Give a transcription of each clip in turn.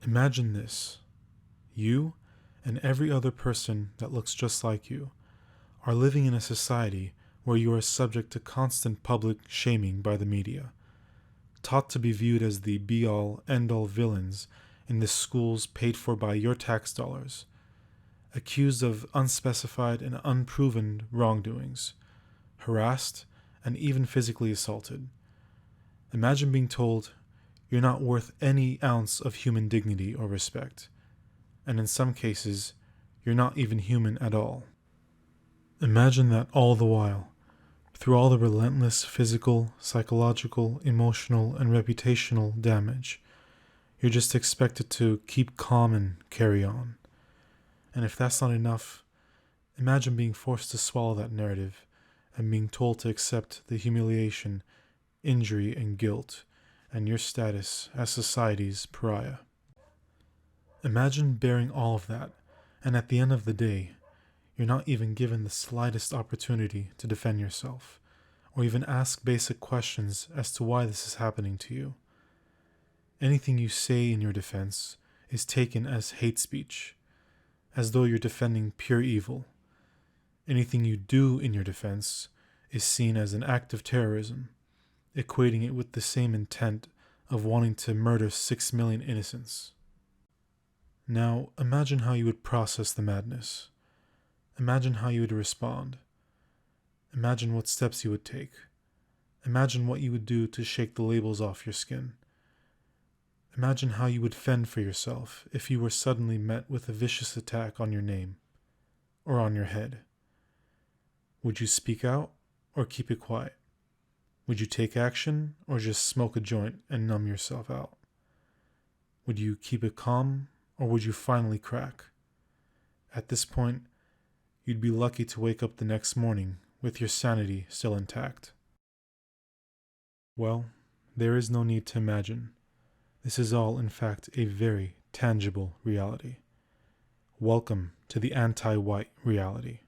Imagine this. You and every other person that looks just like you are living in a society where you are subject to constant public shaming by the media, taught to be viewed as the be-all, end-all villains in the schools paid for by your tax dollars, accused of unspecified and unproven wrongdoings, harassed, and even physically assaulted. Imagine being told you're not worth any ounce of human dignity or respect, and in some cases, you're not even human at all. Imagine that all the while, through all the relentless physical, psychological, emotional, and reputational damage, you're just expected to keep calm and carry on. And if that's not enough, imagine being forced to swallow that narrative and being told to accept the humiliation, injury, and guilt, and your status as society's pariah. Imagine bearing all of that, and at the end of the day, you're not even given the slightest opportunity to defend yourself, or even ask basic questions as to why this is happening to you. Anything you say in your defense is taken as hate speech, as though you're defending pure evil. Anything you do in your defense is seen as an act of terrorism, equating it with the same intent of wanting to murder 6 million innocents. Now, imagine how you would process the madness. Imagine how you would respond. Imagine what steps you would take. Imagine what you would do to shake the labels off your skin. Imagine how you would fend for yourself if you were suddenly met with a vicious attack on your name or on your head. Would you speak out or keep it quiet? Would you take action or just smoke a joint and numb yourself out? Would you keep it calm or would you finally crack? At this point, you'd be lucky to wake up the next morning with your sanity still intact. Well, there is no need to imagine. This is all, in fact, a very tangible reality. Welcome to the anti-white reality.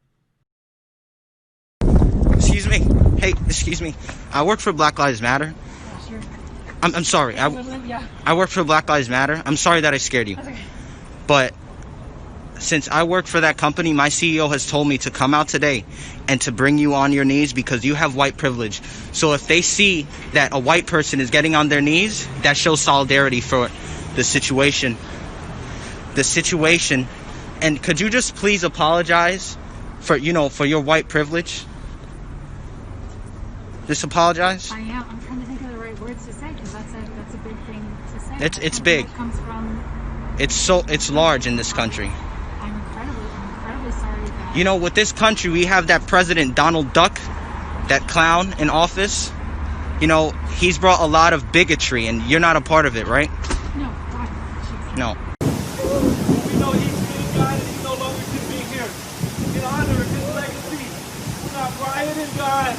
Excuse me. Hey, excuse me. I work for Black Lives Matter. Sure. I'm sorry. I work for Black Lives Matter. I'm sorry that I scared you. That's okay. But since I work for that company, my CEO has told me to come out today and to bring you on your knees because you have white privilege. So if they see that a white person is getting on their knees, that shows solidarity for the situation. And could you just please apologize for your white privilege? Just apologize. I am. I'm trying to think of the right words to say because that's a big thing to say. It's big. It comes from. It's large in this country. I'm incredibly sorry that. You know, with this country, we have that President Donald Duck, that clown in office. You know, he's brought a lot of bigotry, and you're not a part of it, right? No, God. Jeez. No. We know he's being God and he no longer can be here. In honor of his legacy, we're not rioting, God.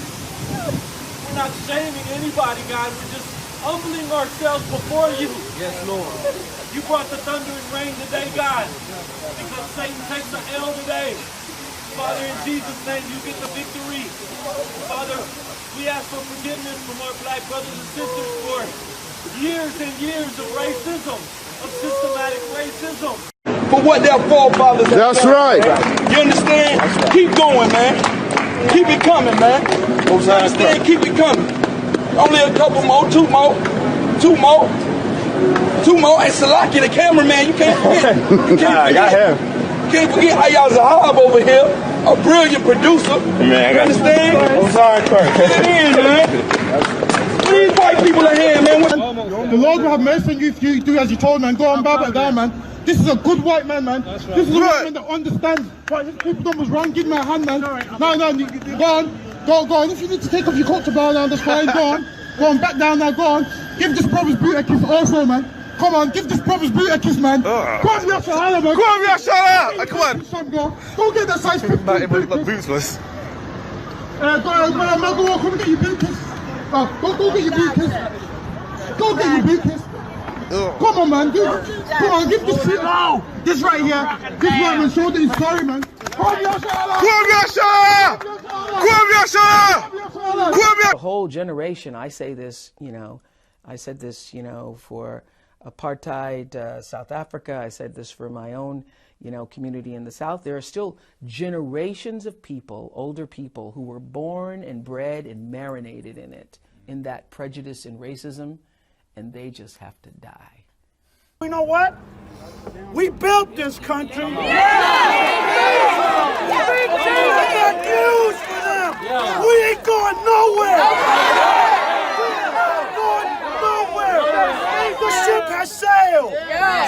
We're not shaming anybody, God. We're just humbling ourselves before you. Yes, Lord. You brought the thunder and rain today, God, because Satan takes the L today. Father, in Jesus' name, you get the victory. Father, we ask for forgiveness from our black brothers and sisters for years and years of racism, of systematic racism. For what their forefathers have That's done. right. You understand? Keep going, man. Keep it coming, man. You understand? Keep it coming. Only a couple more, two more. And Salaki, the cameraman, you can't forget. You can't forget Ayaz Zahab over here, a brilliant producer. Man, you understand? I'm sorry, Kurt. Get it in, man. These white people are here, man. The Lord will have mercy on you if you do as you told, man. Go on, bow back down, man. This is a good white man, man. This is a white man that understands what his people done was wrong. Give me a hand, man. No, go on. Go on. If you need to take off your coat to bow down, that's fine. Go on. Go on, back down now. Go on. Give this brother's boot a kiss also, man. Come on, give this brother's boot a kiss, man. Go on, we have to man. Come on, we have to come on. Son, go get that size 15 boot kiss. Boots was. Go on, man. Come and get your boot kiss. Go get your boot kiss. Go get your boot kiss. Come on, man. Come on, give this shit now. This right here. This man showed that he's sorry, man. The whole generation, I say this, I said this, for apartheid South Africa. I said this for my own, community in the South. There are still generations of people, older people, who were born and bred and marinated in it, in that prejudice and racism, and they just have to die. You know what? We built this country. We got news for them. We ain't going nowhere. The ship has sailed.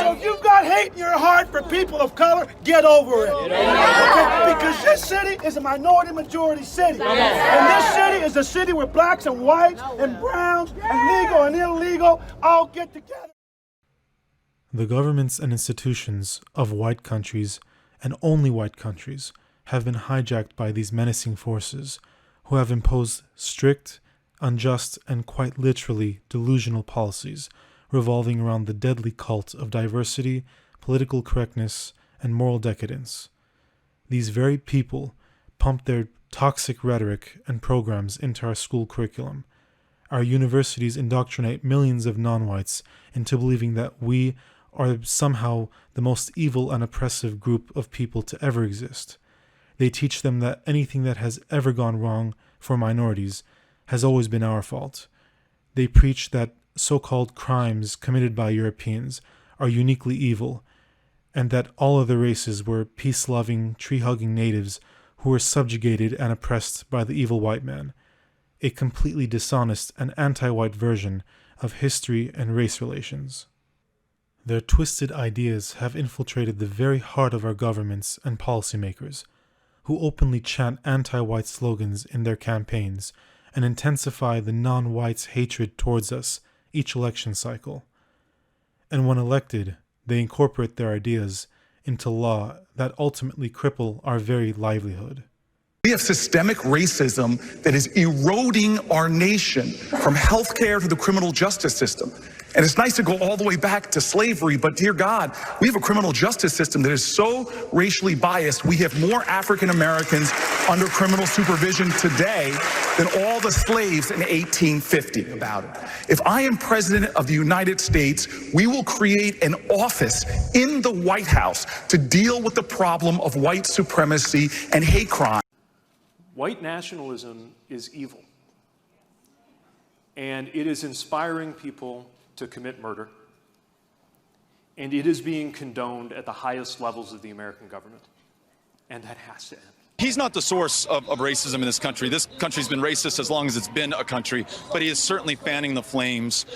So if you've got hate in your heart for people of color, get over it. Okay? Because this city is a minority majority city. And this city is a city where blacks and whites and browns and legal and illegal all get together. The governments and institutions of white countries, and only white countries, have been hijacked by these menacing forces, who have imposed strict, unjust, and quite literally delusional policies revolving around the deadly cult of diversity, political correctness, and moral decadence. These very people pump their toxic rhetoric and programs into our school curriculum. Our universities indoctrinate millions of non-whites into believing that we are somehow the most evil and oppressive group of people to ever exist. They teach them that anything that has ever gone wrong for minorities has always been our fault. They preach that so-called crimes committed by Europeans are uniquely evil, and that all other races were peace-loving, tree-hugging natives who were subjugated and oppressed by the evil white man, a completely dishonest and anti-white version of history and race relations. Their twisted ideas have infiltrated the very heart of our governments and policymakers, who openly chant anti-white slogans in their campaigns and intensify the non-whites' hatred towards us each election cycle. And when elected, they incorporate their ideas into law that ultimately cripple our very livelihood. We have systemic racism that is eroding our nation, from healthcare to the criminal justice system. And it's nice to go all the way back to slavery, but dear God, we have a criminal justice system that is so racially biased. We have more African Americans under criminal supervision today than all the slaves in 1850 about it. If I am president of the United States, we will create an office in the White House to deal with the problem of white supremacy and hate crime. White nationalism is evil, and it is inspiring people to commit murder, and it is being condoned at the highest levels of the American government, and that has to end. He's not the source of racism in this country. This country's been racist as long as it's been a country, but he is certainly fanning the flames.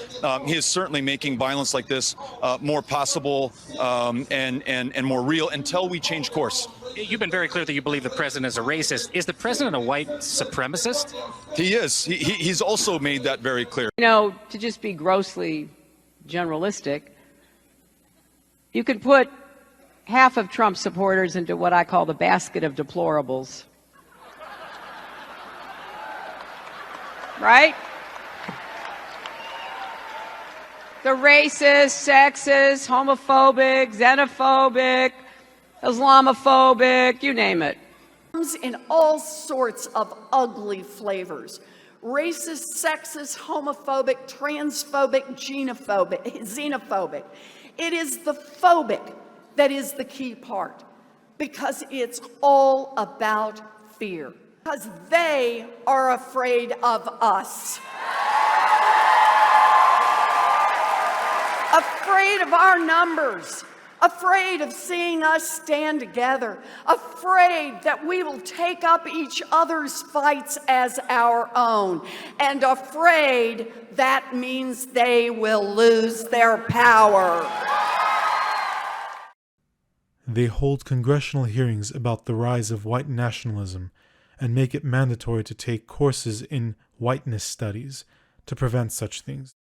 He is certainly making violence like this more possible and more real until we change course. You've been very clear that you believe the president is a racist. Is the president a white supremacist? He is. He's also made that very clear. To just be grossly generalistic, you could put half of Trump supporters into what I call the basket of deplorables. Right? The racist, sexist, homophobic, xenophobic, Islamophobic, you name it. In all sorts of ugly flavors. Racist, sexist, homophobic, transphobic, xenophobic. It is the phobic that is the key part, because it's all about fear. Because they are afraid of us. Afraid of our numbers. Afraid of seeing us stand together, afraid that we will take up each other's fights as our own, and afraid that means they will lose their power. They hold congressional hearings about the rise of white nationalism and make it mandatory to take courses in whiteness studies to prevent such things.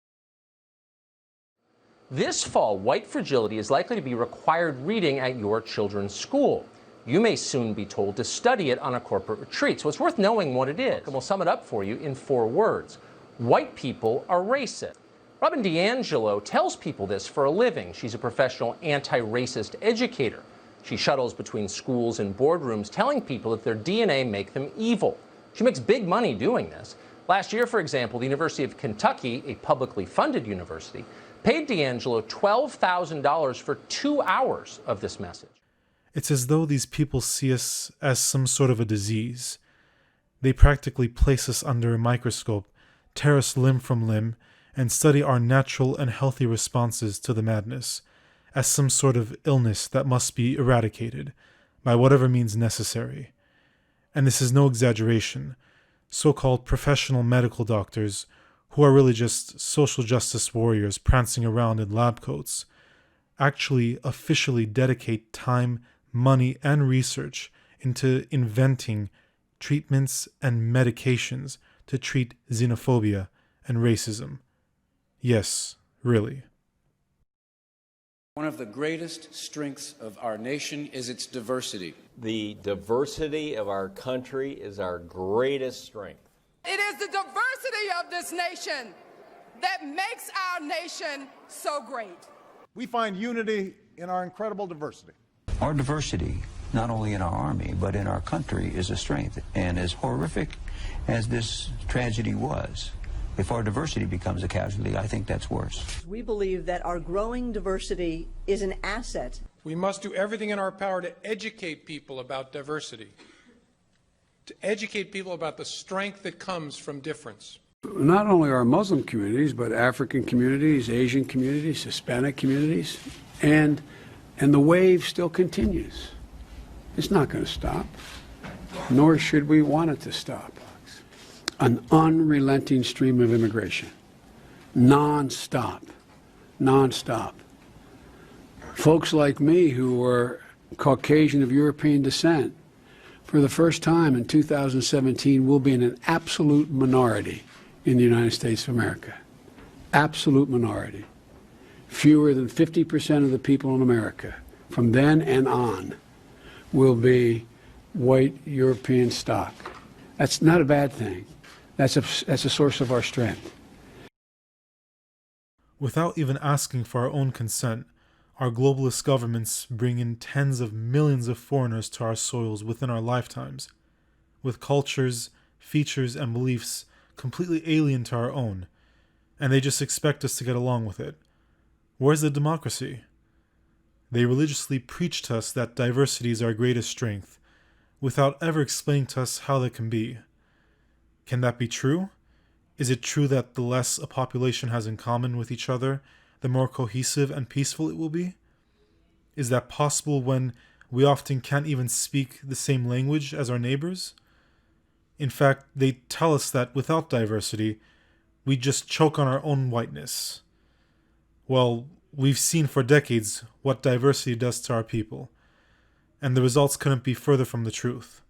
This fall, white fragility is likely to be required reading at your children's school. You may soon be told to study it on a corporate retreat, so it's worth knowing what it is. And we'll sum it up for you in 4 words. White people are racist. Robin DiAngelo tells people this for a living. She's a professional anti-racist educator. She shuttles between schools and boardrooms telling people that their DNA make them evil. She makes big money doing this. Last year, for example, the University of Kentucky, a publicly funded university, paid D'Angelo $12,000 for 2 hours of this message. It's as though these people see us as some sort of a disease. They practically place us under a microscope, tear us limb from limb, and study our natural and healthy responses to the madness, as some sort of illness that must be eradicated, by whatever means necessary. And this is no exaggeration. So-called professional medical doctors, who are really just social justice warriors prancing around in lab coats, actually officially dedicate time, money, and research into inventing treatments and medications to treat xenophobia and racism. Yes, really. One of the greatest strengths of our nation is its diversity. The diversity of our country is our greatest strength. It is the diversity of this nation that makes our nation so great. We find unity in our incredible diversity. Our diversity, not only in our army, but in our country, is a strength. And as horrific as this tragedy was, if our diversity becomes a casualty, I think that's worse. We believe that our growing diversity is an asset. We must do everything in our power to educate people about diversity, to educate people about the strength that comes from difference. Not only our Muslim communities, but African communities, Asian communities, Hispanic communities, and the wave still continues. It's not going to stop, nor should we want it to stop. An unrelenting stream of immigration, non-stop. Folks like me who are Caucasian of European descent, for the first time in 2017, will be in an absolute minority in the United States of America. Absolute minority. Fewer than 50% of the people in America, from then and on, will be white European stock. That's not a bad thing. That's a source of our strength. Without even asking for our own consent, our globalist governments bring in tens of millions of foreigners to our soils within our lifetimes, with cultures, features, and beliefs completely alien to our own, and they just expect us to get along with it. Where's the democracy? They religiously preach to us that diversity is our greatest strength, without ever explaining to us how that can be. Can that be true? Is it true that the less a population has in common with each other, the more cohesive and peaceful it will be? Is that possible when we often can't even speak the same language as our neighbors? In fact, they tell us that without diversity, we just choke on our own whiteness. Well, we've seen for decades what diversity does to our people, and the results couldn't be further from the truth.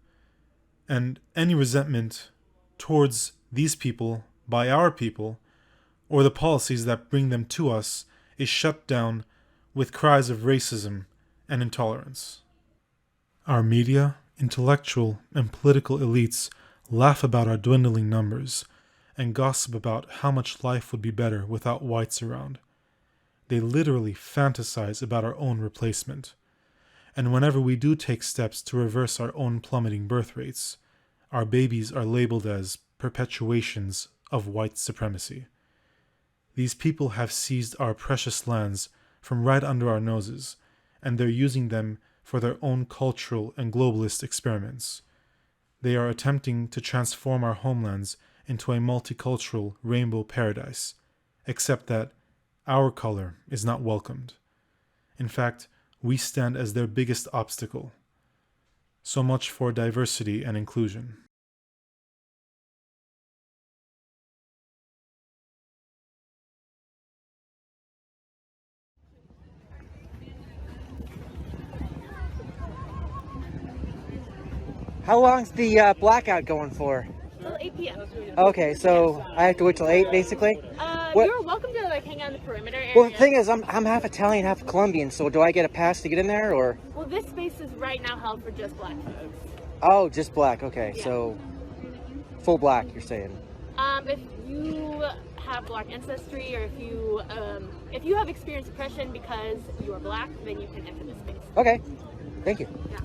And any resentment towards these people by our people, or the policies that bring them to us, is shut down with cries of racism and intolerance. Our media, intellectual, and political elites laugh about our dwindling numbers and gossip about how much life would be better without whites around. They literally fantasize about our own replacement. And whenever we do take steps to reverse our own plummeting birth rates, our babies are labeled as perpetuations of white supremacy. These people have seized our precious lands from right under our noses, and they're using them for their own cultural and globalist experiments. They are attempting to transform our homelands into a multicultural rainbow paradise, except that our color is not welcomed. In fact, we stand as their biggest obstacle. So much for diversity and inclusion. How long's the blackout going for? Till 8 p.m. Okay, so I have to wait till 8 basically? You're welcome to like hang out in the perimeter area. Well, the thing is, I'm half Italian, half Colombian, so do I get a pass to get in there, or? Well, this space is right now held for just black folks. Oh, just black, okay, Yeah. so full black, you're saying? If you have black ancestry, or if you have experienced oppression because you are black, then you can enter this space. Okay, thank you. Yeah.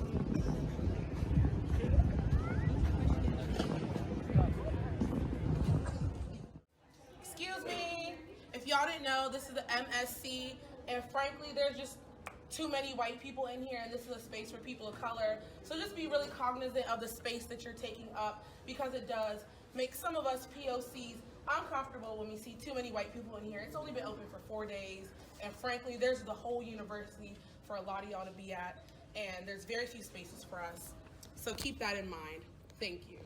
y'all didn't know, this is the MSC, and frankly, there's just too many white people in here, and this is a space for people of color. So just be really cognizant of the space that you're taking up, because it does make some of us POCs uncomfortable when we see too many white people in here. It's only been open for 4 days, and frankly, there's the whole university for a lot of y'all to be at, and there's very few spaces for us. So keep that in mind. Thank you.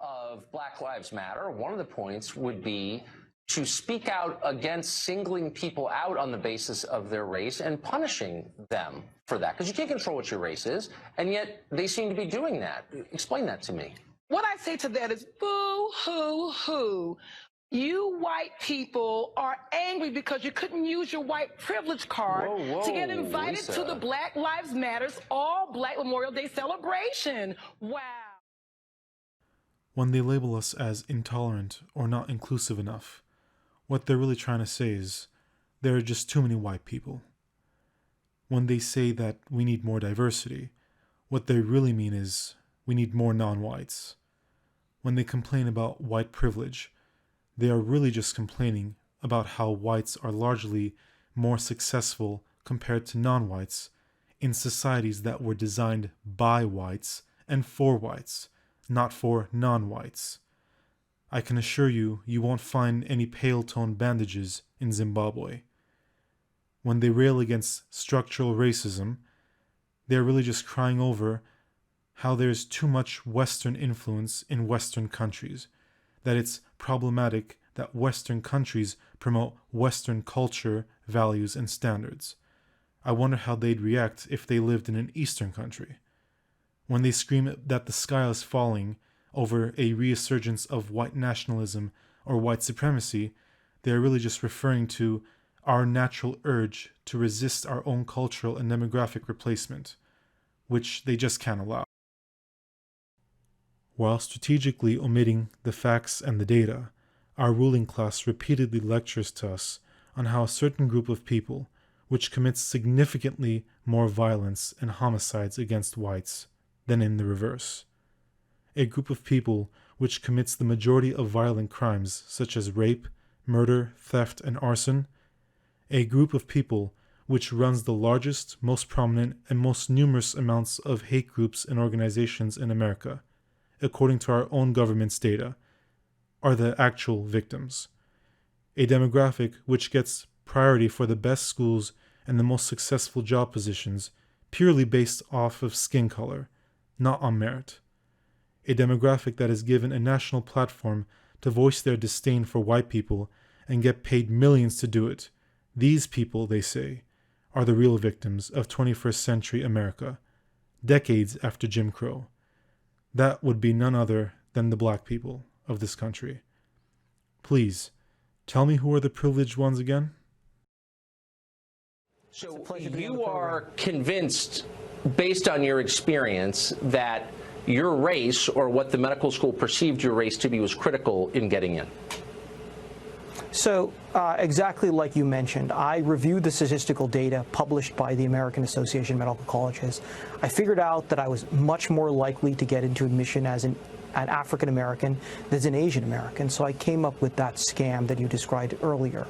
Of Black Lives Matter, one of the points would be to speak out against singling people out on the basis of their race and punishing them for that. Because you can't control what your race is, and yet they seem to be doing that. Explain that to me. What I say to that is boo, hoo, hoo. You white people are angry because you couldn't use your white privilege card to get invited to the Black Lives Matters All Black Memorial Day celebration. Wow. When they label us as intolerant or not inclusive enough, what they're really trying to say is there are just too many white people. When they say that we need more diversity, what they really mean is we need more non-whites. When they complain about white privilege, they are really just complaining about how whites are largely more successful compared to non-whites in societies that were designed by whites and for whites, not for non-whites. I can assure you, you won't find any pale-toned bandages in Zimbabwe. When they rail against structural racism, they're really just crying over how there's too much Western influence in Western countries, that it's problematic that Western countries promote Western culture, values, and standards. I wonder how they'd react if they lived in an Eastern country. When they scream that the sky is falling over a resurgence of white nationalism or white supremacy, they are really just referring to our natural urge to resist our own cultural and demographic replacement, which they just can't allow. While strategically omitting the facts and the data, our ruling class repeatedly lectures to us on how a certain group of people, which commits significantly more violence and homicides against whites than in the reverse, a group of people which commits the majority of violent crimes such as rape, murder, theft, and arson, a group of people which runs the largest, most prominent, and most numerous amounts of hate groups and organizations in America, according to our own government's data, are the actual victims. A demographic which gets priority for the best schools and the most successful job positions purely based off of skin color, not on merit. A demographic that is given a national platform to voice their disdain for white people and get paid millions to do it. These people, they say, are the real victims of 21st century America, decades after Jim Crow. That would be none other than the black people of this country. Please, tell me who are the privileged ones again? So you are convinced, based on your experience, that your race, or what the medical school perceived your race to be, was critical in getting in? So exactly like you mentioned, I reviewed the statistical data published by the American Association of Medical Colleges. I figured out that I was much more likely to get into admission as an African American than an Asian American, so I came up with that scam that you described earlier.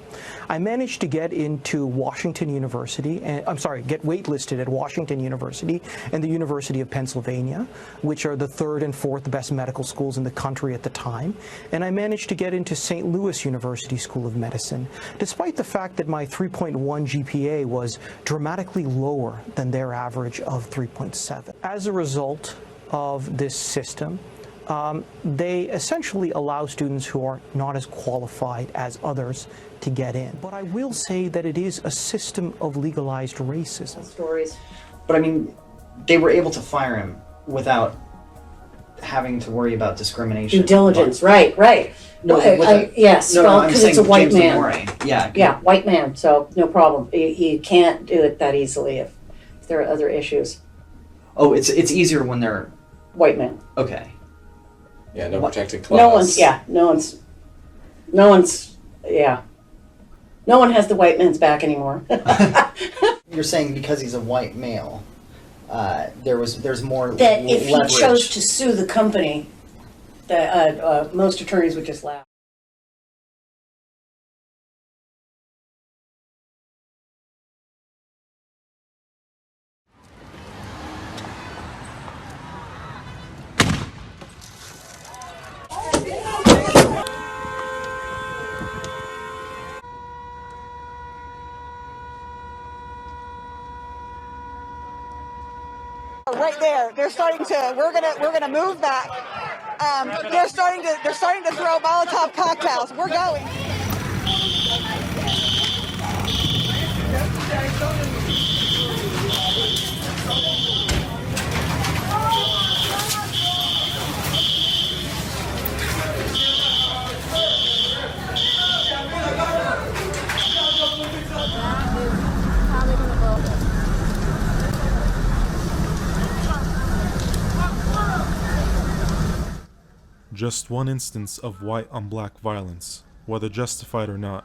I managed to get into Washington University, get waitlisted at Washington University and the University of Pennsylvania, which are the third and fourth best medical schools in the country at the time, and I managed to get into St. Louis University School of Medicine, despite the fact that my 3.1 GPA was dramatically lower than their average of 3.7. As a result of this system, they essentially allow students who are not as qualified as others to get in. But I will say that it is a system of legalized racism. Stories. But I mean, they were able to fire him without having to worry about discrimination. Due diligence, right. No, yes, I'm because saying it's a white James man. Lamore. Yeah, white man, so no problem. You can't do it that easily if there are other issues. Oh, it's easier when they're white men. Okay. Yeah, no protected class. No one has the white man's back anymore. You're saying because he's a white male, there's more that if leverage. he chose to sue the company, Most attorneys would just laugh. Right there, they're starting to. We're gonna move back. They're starting to throw Molotov cocktails. We're going. Just one instance of white on black violence, whether justified or not,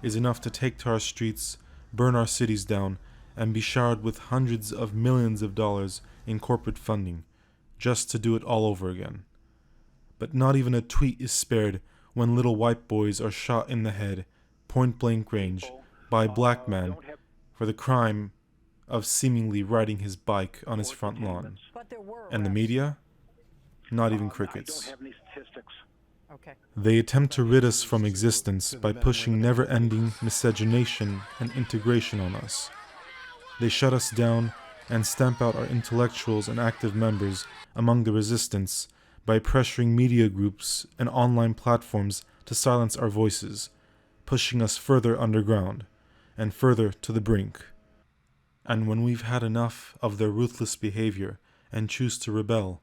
is enough to take to our streets, burn our cities down, and be showered with hundreds of millions of dollars in corporate funding, just to do it all over again. But not even a tweet is spared when little white boys are shot in the head, point-blank range, by a black man for the crime of seemingly riding his bike on his front lawn. And the media? Not even crickets. They attempt to rid us from existence by pushing never-ending miscegenation and integration on us. They shut us down and stamp out our intellectuals and active members among the resistance by pressuring media groups and online platforms to silence our voices, pushing us further underground and further to the brink. And when we've had enough of their ruthless behavior and choose to rebel,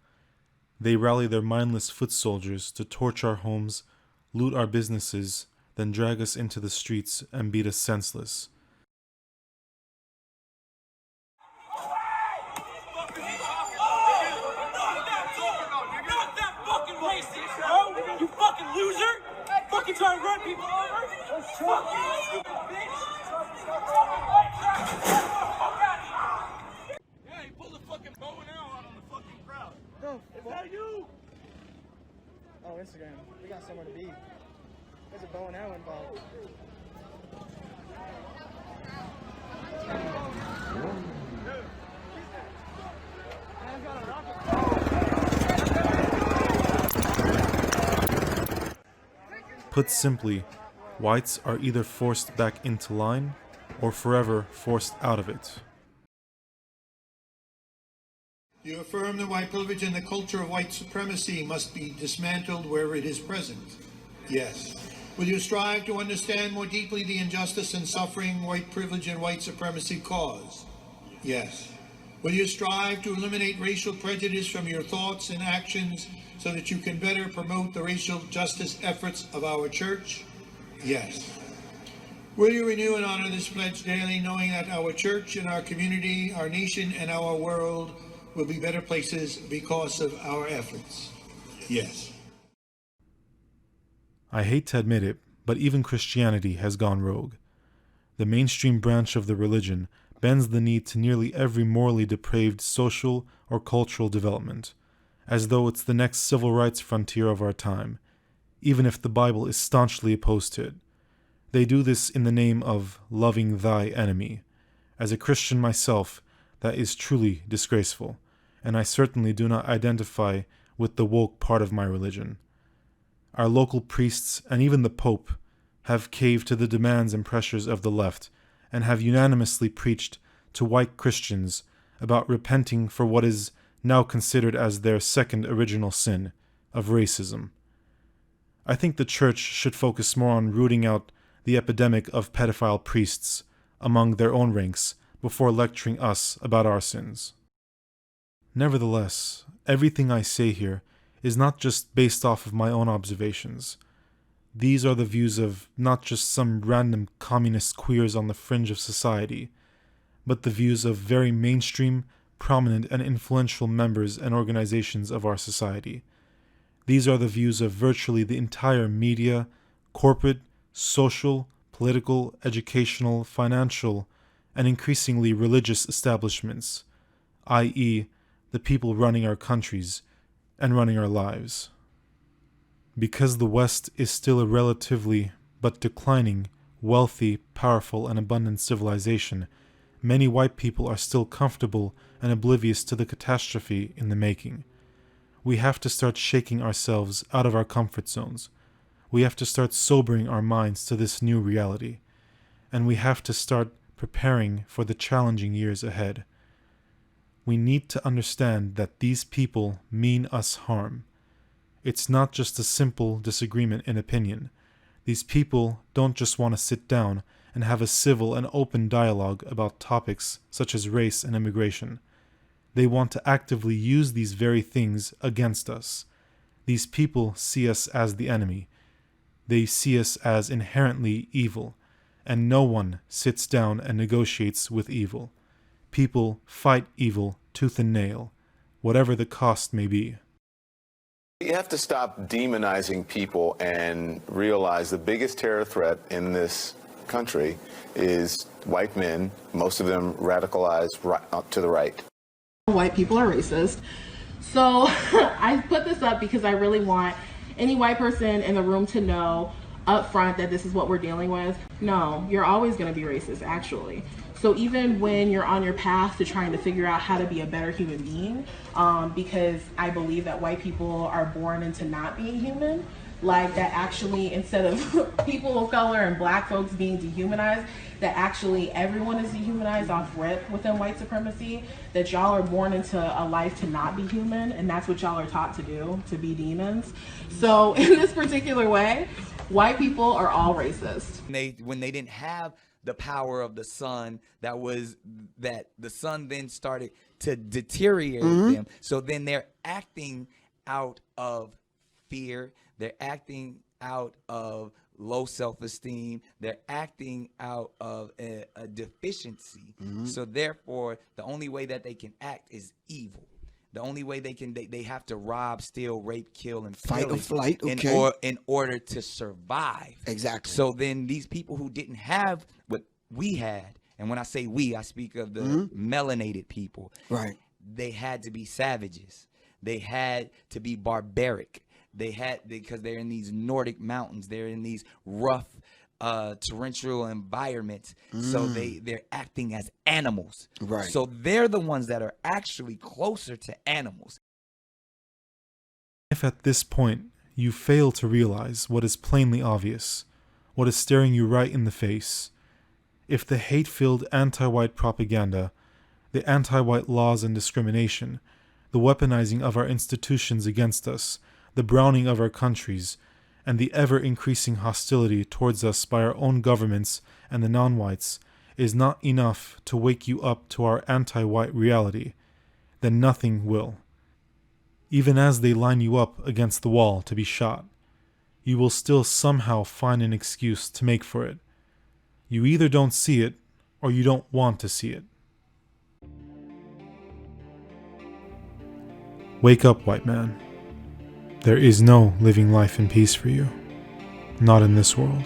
they rally their mindless foot soldiers to torch our homes, loot our businesses, then drag us into the streets and beat us senseless. You fucking loser! Fucking trying to run people over! Fuck you, stupid bitch! Yeah, he pulled a fucking bow and arrow out on the fucking crowd. No, is that you? Oh, Instagram. We got somewhere to be. There's a bow and arrow involved. Put simply, whites are either forced back into line or forever forced out of it. You affirm that white privilege and the culture of white supremacy must be dismantled wherever it is present? Yes. Will you strive to understand more deeply the injustice and suffering white privilege and white supremacy cause? Yes. Will you strive to eliminate racial prejudice from your thoughts and actions so that you can better promote the racial justice efforts of our church? Yes. Will you renew and honor this pledge daily, knowing that our church and our community, our nation and our world will be better places because of our efforts? Yes. I hate to admit it, but even Christianity has gone rogue. The mainstream branch of the religion bends the knee to nearly every morally depraved social or cultural development, as though it's the next civil rights frontier of our time, even if the Bible is staunchly opposed to it. They do this in the name of loving thy enemy. As a Christian myself, that is truly disgraceful, and I certainly do not identify with the woke part of my religion. Our local priests and even the Pope have caved to the demands and pressures of the left and have unanimously preached to white Christians about repenting for what is now considered as their second original sin of racism. I think the church should focus more on rooting out the epidemic of pedophile priests among their own ranks before lecturing us about our sins. Nevertheless, everything I say here is not just based off of my own observations. These are the views of not just some random communist queers on the fringe of society, but the views of very mainstream, prominent, and influential members and organizations of our society. These are the views of virtually the entire media, corporate, social, political, educational, financial, and increasingly religious establishments, i.e., the people running our countries and running our lives. Because the West is still a relatively, but declining, wealthy, powerful, and abundant civilization, many white people are still comfortable and oblivious to the catastrophe in the making. We have to start shaking ourselves out of our comfort zones. We have to start sobering our minds to this new reality. And we have to start preparing for the challenging years ahead. We need to understand that these people mean us harm. It's not just a simple disagreement in opinion. These people don't just want to sit down and have a civil and open dialogue about topics such as race and immigration. They want to actively use these very things against us. These people see us as the enemy. They see us as inherently evil, and no one sits down and negotiates with evil. People fight evil tooth and nail, whatever the cost may be. You have to stop demonizing people and realize the biggest terror threat in this country is white men, most of them radicalized to the right. White people are racist. So I put this up because I really want any white person in the room to know up front that this is what we're dealing with. No, you're always going to be racist, actually. So even when you're on your path to trying to figure out how to be a better human being, because I believe that white people are born into not being human, like that actually instead of people of color and black folks being dehumanized, that actually everyone is dehumanized off rip within white supremacy, that y'all are born into a life to not be human, and that's what y'all are taught to do, to be demons. So in this particular way, white people are all racist. When they didn't have the power of the sun, that the sun then started to deteriorate them. So then they're acting out of fear. They're acting out of low self-esteem. They're acting out of a deficiency. So therefore, the only way that they can act is evil. The only way they have to rob, steal, rape, kill, and fight or flight, in order to survive. Exactly. So then these people who didn't have what we had, and when I say we, I speak of the melanated people. Right. They had to be savages. They had to be barbaric. Because they're in these Nordic mountains. They're in these rough torrential environments. So they're acting as animals. Right. So they're the ones that are actually closer to animals. If at this point you fail to realize what is plainly obvious, what is staring you right in the face, if the hate-filled anti-white propaganda, the anti-white laws and discrimination, the weaponizing of our institutions against us, the browning of our countries, and the ever-increasing hostility towards us by our own governments and the non-whites is not enough to wake you up to our anti-white reality, then nothing will. Even as they line you up against the wall to be shot, you will still somehow find an excuse to make for it. You either don't see it, or you don't want to see it. Wake up, white man. There is no living life in peace for you. Not in this world.